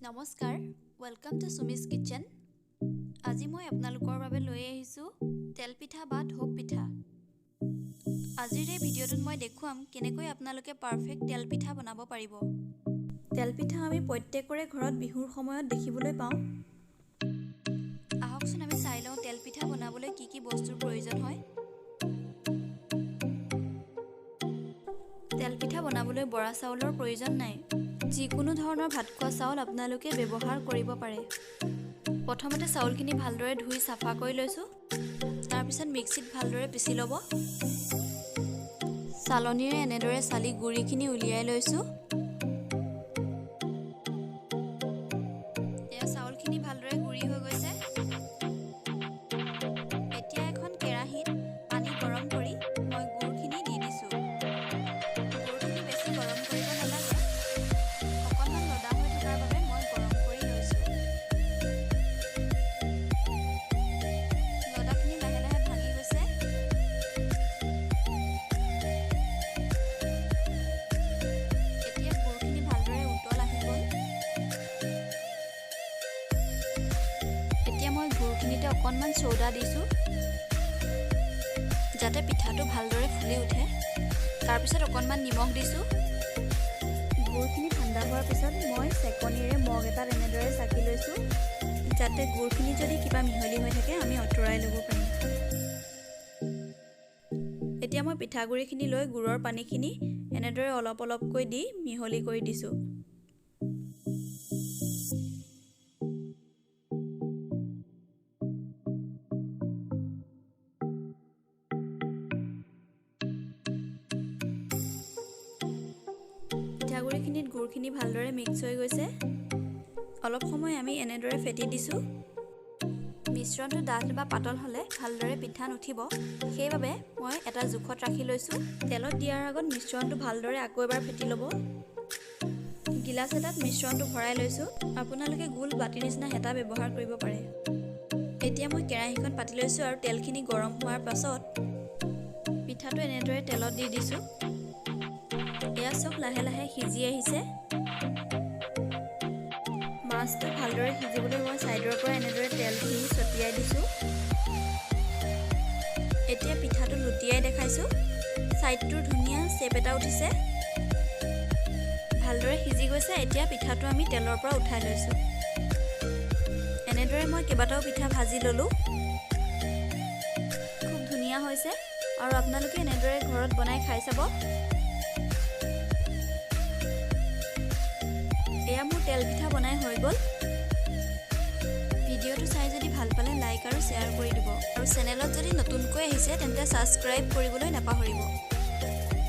নমস্কাৰ, welcome to সুমিছ kitchen. আজি মই আপোনালোকৰ বাবে লৈ আহিছোঁ তেল পিঠা বা ধোপ পিঠা। আজিৰ এই ভিডিঅ'টোত মই দেখুৱাম কেনেকৈ আপোনালোকে পাৰফেক্ট তেল পিঠা বনাব পাৰিব। তেল পিঠা আমি প্ৰত্যেকৰে ঘৰত বিহুৰ সময়ত দেখিবলৈ পাওঁ। আহকচোন আমি চাই লওঁ তেল পিঠা বনাবলৈ কি কি বস্তুৰ প্ৰয়োজন হয়। তেল পিঠা বনাবলৈ বৰা চাউলৰ প্ৰয়োজন নাই। যিকোনো ধৰণৰ ভাত খোৱা চাউল আপোনালোকে ব্যৱহাৰ কৰিব পাৰে। প্ৰথমতে চাউলখিনি ভালদৰে ধুই চাফা কৰি লৈছোঁ। তাৰপিছত মিক্সিত ভালদৰে পিচি ল'ব। চালনীৰে এনেদৰে চালি গুড়িখিনি উলিয়াই লৈছোঁ। এয়া চাউলখিনি ভালদৰে গুড়ি হৈ গৈছে। এতিয়া এখন কেৰাহীত পানী গৰম কৰি মই গুড়খিনি দি দিছোঁ। গুড়খিনি বেছি গৰম কৰিব নালাগে। অকণমান লদা হৈ থকাৰ বাবে মই গৰম কৰি লৈছোঁ। লদাখিনি লাহে লাহে ভাঙি গৈছে। এতিয়া গুড়খিনি ভালদৰে উতল আহি গ'ল। এতিয়া মই গুড়খিনিতে অকণমান চ'ডা দিছোঁ, যাতে পিঠাটো ভালদৰে ফুলি উঠে। তাৰপিছত অকণমান নিমখ দিছোঁ। গুড়খিনি ঠাণ্ডা হোৱাৰ পিছত মই চেকনিৰে মগ এটাত এনেদৰে চাকি লৈছোঁ, যাতে গুড়খিনি যদি কিবা মিহলি হৈ থাকে আমি আঁতৰাই ল'ব পাৰিম। এতিয়া মই পিঠাগুড়িখিনি লৈ গুড়ৰ পানীখিনি এনেদৰে অলপ অলপকৈ দি মিহলি কৰি দিছোঁ। পিঠাগুড়িখিনিত গুড়খিনি ভালদৰে মিক্স হৈ গৈছে। অলপ সময় আমি এনেদৰে ফেটি দিছোঁ। মিশ্ৰণটো ডাঠ বা পাতল হ'লে ভালদৰে পিঠা নুঠিব। সেইবাবে মই এটা জোখত ৰাখি লৈছোঁ। তেলত দিয়াৰ আগত মিশ্ৰণটো ভালদৰে আকৌ এবাৰ ফেটি ল'ব। গিলাচ এটাত মিশ্ৰণটো ভৰাই লৈছোঁ। আপোনালোকে গোল বাতিৰ নিচিনা হেতা ব্যৱহাৰ কৰিব পাৰে। এতিয়া মই কেৰাহীখন পাতি লৈছোঁ আৰু তেলখিনি গৰম হোৱাৰ পাছত পিঠাটো এনেদৰে তেলত দি দিছোঁ। এয়া চব লাহে লাহে সিজি আহিছে। মাছটো ভালদৰে সিজিবলৈ মই ছাইডৰ পৰা এনেদৰে তেলখিনি ছটিয়াই দিছোঁ। এতিয়া পিঠাটো লুটিয়াই দেখাইছোঁ। ছাইডটোৰ ধুনীয়া শ্বেপ এটা উঠিছে। ভালদৰে সিজি গৈছে। এতিয়া পিঠাটো আমি তেলৰ পৰা উঠাই লৈছোঁ। এনেদৰে মই কেইবাটাও পিঠা ভাজি ল'লোঁ। খুব ধুনীয়া হৈছে আৰু আপোনালোকে এনেদৰে ঘৰত বনাই খাই চাব। এয়া মোৰ তেল পিঠা বনাই হৈ গ'ল। ভিডিঅ'টো চাই যদি ভাল পালে লাইক আৰু শ্বেয়াৰ কৰি দিব। আৰু চেনেলত যদি নতুনকৈ আহিছে তেন্তে ছাবস্ক্ৰাইব কৰিবলৈ নাপাহৰিব।